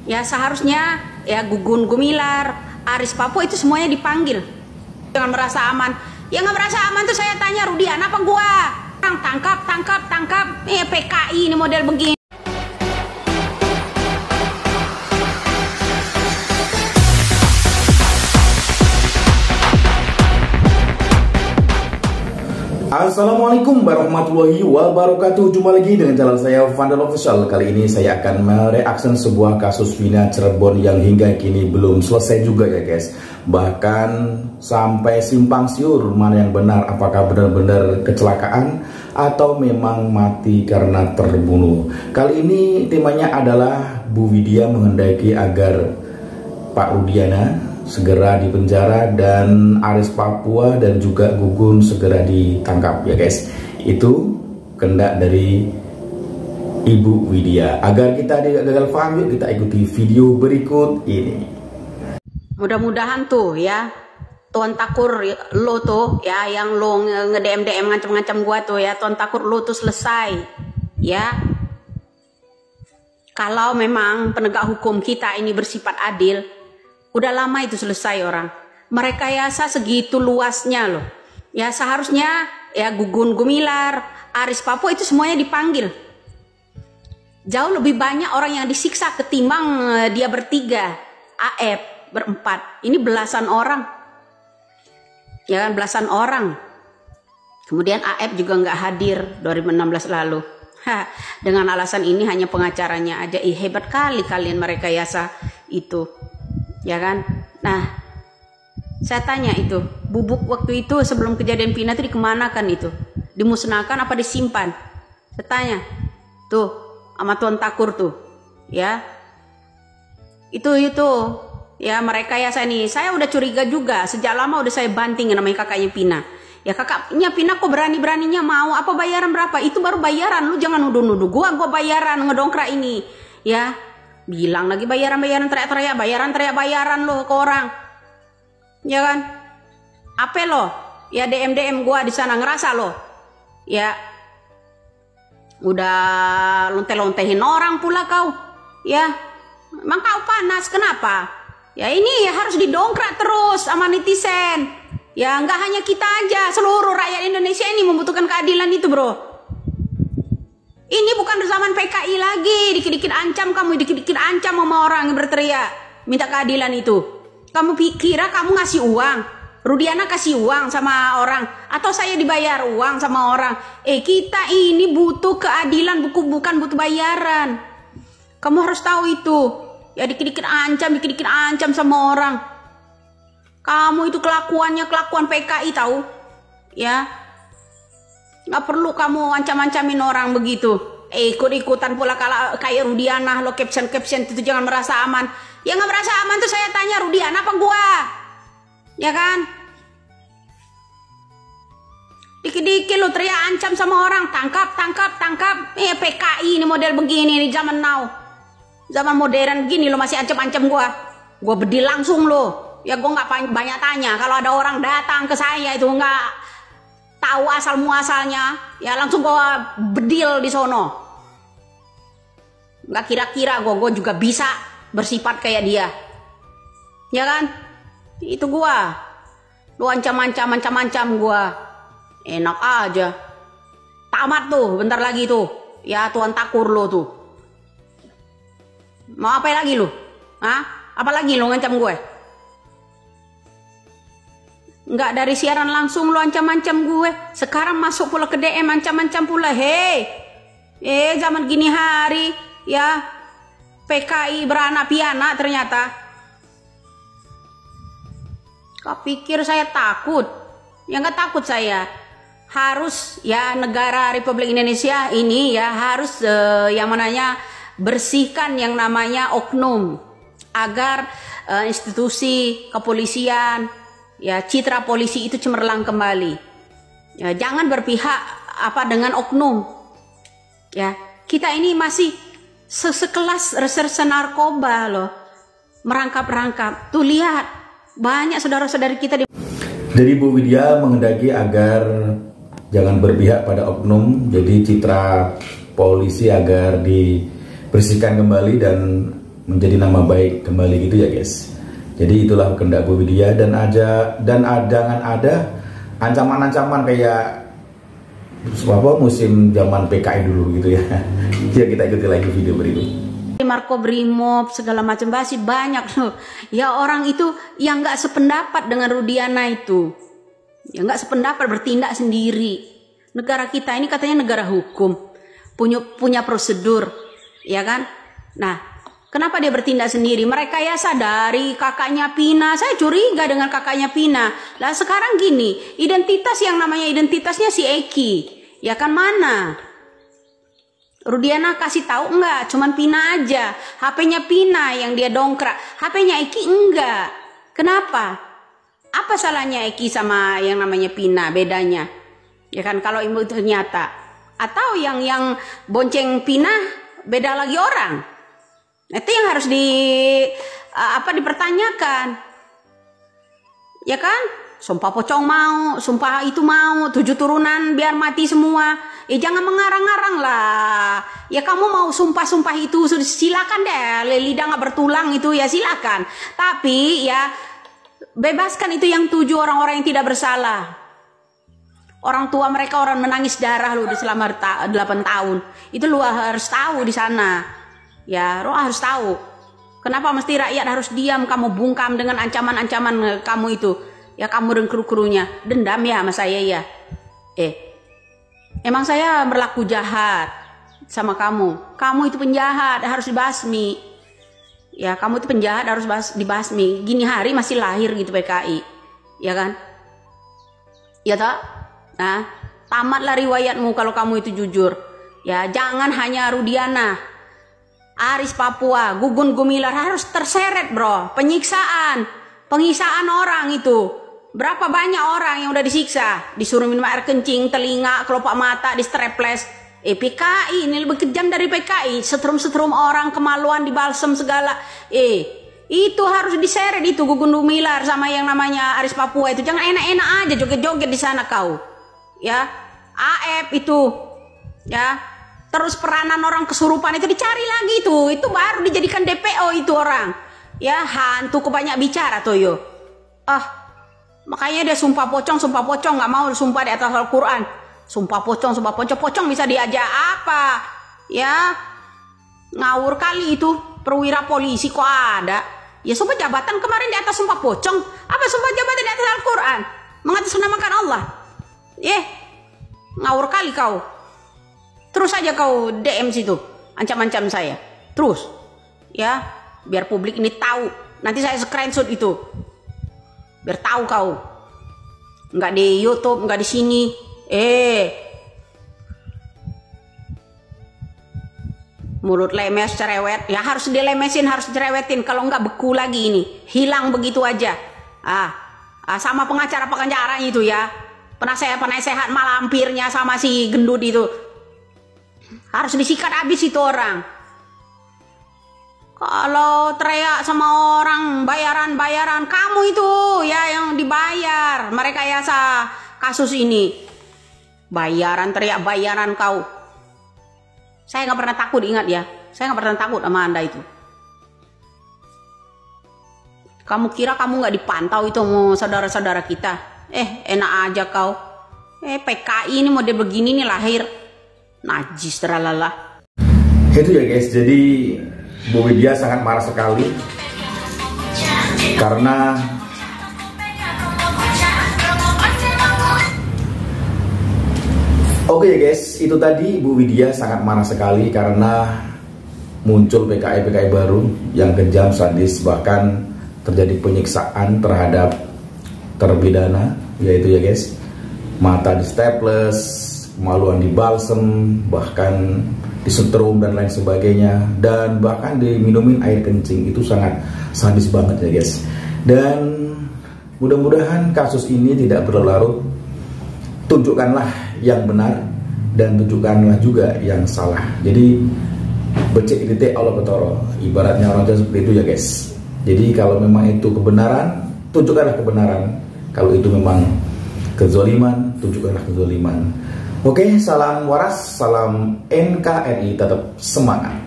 Ya seharusnya ya Gugun Gumilar, Aris Papua itu semuanya dipanggil. Jangan merasa aman. Ya nggak merasa aman tuh saya tanya Rudian apa gua? Tangkap, tangkap, tangkap. PKI ini model begini. Assalamualaikum warahmatullahi wabarakatuh. Jumpa lagi dengan channel saya Vandal Official. Kali ini saya akan mereaction sebuah kasus Vina Cirebon yang hingga kini belum selesai juga ya guys. Bahkan sampai simpang siur mana yang benar, apakah benar-benar kecelakaan atau memang mati karena terbunuh. Kali ini temanya adalah Bu Widya menghendaki agar Pak Rudiana segera dipenjara dan Aris Papua dan juga Gugun segera ditangkap ya guys. Itu kehendak dari Ibu Widya. Agar kita tidak gagal paham, yuk kita ikuti video berikut ini. Mudah-mudahan tuh ya Tuan Takur lo tuh ya, yang lo nge-DM ngancam-ngancam gua tuh ya, Tuan Takur lo tuh selesai ya. Kalau memang penegak hukum kita ini bersifat adil, udah lama itu selesai orang. Merekayasa segitu luasnya loh. Ya seharusnya ya Gugun Gumilar, Aris Papua itu semuanya dipanggil. Jauh lebih banyak orang yang disiksa ketimbang dia bertiga, AF berempat. Ini belasan orang. Ya kan, belasan orang. Kemudian AF juga nggak hadir 2016 lalu. Dengan alasan ini hanya pengacaranya aja. Hebat kali kalian merekayasa itu. Ya kan? Nah, saya tanya itu, bubuk waktu itu sebelum kejadian Vina itu dikemanakan itu? Dimusnahkan apa disimpan? Saya tanya, tuh, sama Tuan Takur tuh, ya. Itu, ya mereka ya saya udah curiga juga, sejak lama udah saya banting namanya kakaknya Vina. Ya kakaknya Vina kok berani-beraninya mau, apa bayaran berapa? Itu baru bayaran, lu jangan nuduh-nuduh gua bayaran ngedongkrak ini, ya. Bilang lagi bayaran teriak-teriak bayaran lo ke orang, ya kan? Apa lo? Ya DM gua di sana ngerasa lo, ya udah lonte-lontehin orang pula kau, ya. Emang kau panas kenapa? Ya ini harus didongkrak terus sama netizen. Ya nggak hanya kita aja, seluruh rakyat Indonesia ini membutuhkan keadilan itu bro. Ini bukan zaman PKI lagi, dikit-dikit ancam kamu, dikit-dikit ancam sama orang yang berteriak minta keadilan itu. Kamu kira kamu ngasih uang, Rudiana kasih uang sama orang, atau saya dibayar uang sama orang? Kita ini butuh keadilan, bukan butuh bayaran. Kamu harus tahu itu. Ya dikit-dikit ancam sama orang. Kamu itu kelakuan PKI tahu? Ya. Nggak perlu kamu ancam-ancamin orang begitu. Ikut-ikutan pula kalau kayak Rudiana lo caption itu jangan merasa aman. Ya nggak merasa aman tuh saya tanya Rudiana apa gua? Ya kan? Dikit-dikit lo teriak ancam sama orang, tangkap. PKI ini model begini di zaman now. Zaman modern gini lo masih ancam-ancam gua. Gua bedil langsung lo. Ya gua nggak banyak tanya. Kalau ada orang datang ke saya itu nggak tahu asal muasalnya, ya langsung gua bedil di sono. Nggak kira-kira gua juga bisa bersifat kayak dia, ya kan? Itu gua, lu ancam gua, enak aja. Tamat tuh, bentar lagi tuh, ya Tuan Takur lo tuh. Mau apa lagi lu? Apa lagi lu ngancam gue? Nggak dari siaran langsung lo ancam-ancam gue. Sekarang masuk pula ke DM ancam-ancam pula. Zaman gini hari ya PKI beranak pianak ternyata. Kau pikir saya takut? Ya nggak takut saya. Harus ya negara Republik Indonesia ini ya harus yang mananya bersihkan yang namanya oknum, agar institusi kepolisian ya citra polisi itu cemerlang kembali. Ya, jangan berpihak dengan oknum. Ya, kita ini masih sekelas reserse narkoba loh. Merangkap-rangkap. Tuh lihat, banyak saudara-saudari kita di. Jadi Bu Widya menghendaki agar jangan berpihak pada oknum, jadi citra polisi agar dibersihkan kembali dan menjadi nama baik kembali gitu ya guys. Jadi itulah kehendak Bu Widya, dan jangan ada ancaman-ancaman kayak musim zaman PKI dulu gitu ya. Ya kita ikuti lagi video berikut. Marko Brimob segala macam basi banyak loh. Ya orang itu yang nggak sependapat dengan Rudiana itu, yang nggak sependapat bertindak sendiri. Negara kita ini katanya negara hukum, punya prosedur, ya kan? Nah, kenapa dia bertindak sendiri? Merekayasa dari kakaknya Pina. Saya curiga dengan kakaknya Pina. Lah sekarang gini, identitas yang namanya identitasnya si Eki, ya kan, mana? Rudiana kasih tahu enggak? Cuman Pina aja. HP-nya Pina yang dia dongkrak. HP-nya Eki enggak. Kenapa? Apa salahnya Eki sama yang namanya Pina? Bedanya? Ya kan, kalau itu nyata. Atau yang bonceng Pina beda lagi orang. Itu yang harus dipertanyakan. Ya kan? Sumpah pocong mau, sumpah itu mau, 7 turunan biar mati semua. Jangan mengarang-arang lah. Ya kamu mau sumpah-sumpah itu silakan deh. Lidah nggak bertulang itu ya silakan. Tapi ya bebaskan itu yang 7 orang-orang yang tidak bersalah. Orang tua mereka orang menangis darah loh di selama 8 tahun. Itu lu harus tahu di sana. Ya, lu harus tahu. Kenapa mesti rakyat harus diam? Kamu bungkam dengan ancaman-ancaman kamu itu. Ya kamu dan kru-krunya. Dendam ya sama saya ya. Emang saya berlaku jahat sama kamu. Kamu itu penjahat, harus dibasmi. Ya, kamu itu penjahat harus dibasmi. Gini hari masih lahir gitu PKI. Ya kan? Ya tak? Nah, tamatlah riwayatmu kalau kamu itu jujur. Ya, jangan hanya Rudiana, Aris Papua, Gugun Gumilar harus terseret, bro. Penyiksaan orang itu. Berapa banyak orang yang udah disiksa, disuruh minum air kencing, telinga, kelopak mata, di streples. PKI ini lebih kejam dari PKI. Setrum-setrum orang, kemaluan di balsem segala. Itu harus diseret itu Gugun Gumilar sama yang namanya Aris Papua itu. Jangan enak-enak aja joget-joget di sana kau. Ya, AF itu, ya, terus peranan orang kesurupan itu dicari lagi itu baru dijadikan DPO itu orang, ya, hantu kebanyak bicara tuh yo, makanya dia sumpah pocong nggak mau sumpah di atas Al-Quran, sumpah pocong bisa diajak apa, ya, ngawur kali itu perwira polisi kok ada, ya sumpah jabatan kemarin di atas sumpah pocong, apa sumpah jabatan di atas Al-Quran, mengatasnamakan Allah. Ngawur kali kau. Terus aja kau DM situ, ancam-ancam saya. Terus, ya, biar publik ini tahu. Nanti saya screenshot itu, biar tahu kau. Nggak di YouTube, nggak di sini. Mulut lemes, cerewet. Ya harus dilemesin, harus cerewetin. Kalau nggak beku lagi ini, hilang begitu aja. Sama pengacara itu ya. Penasehat malampirnya sama si gendut itu harus disikat habis itu orang. Kalau teriak sama orang bayaran kamu itu ya yang dibayar, mereka yasa kasus ini teriak bayaran kau. Saya nggak pernah takut, ingat ya, saya nggak pernah takut sama Anda itu. Kamu kira kamu nggak dipantau itu sama saudara-saudara kita? Enak aja kau. PKI ini model begini nih lahir. Najis teralala. Itu ya guys, jadi Bu Widya sangat marah sekali karena oke ya guys, itu tadi Bu Widya sangat marah sekali karena muncul PKI baru yang kejam, sadis, bahkan terjadi penyiksaan terhadap terpidana, yaitu ya guys, mata di staples, kemaluan di balsem, bahkan disetrum dan lain sebagainya, dan bahkan diminumin air kencing. Itu sangat sadis banget ya guys. Dan mudah-mudahan kasus ini tidak berlarut. Tunjukkanlah yang benar dan tunjukkanlah juga yang salah. Jadi becek titik Allah betoro, ibaratnya orang Jawa seperti itu ya guys. Jadi kalau memang itu kebenaran, tunjukkanlah kebenaran. Kalau itu memang kezoliman, tunjukkanlah kezoliman. Oke, salam waras, salam NKRI, tetap semangat.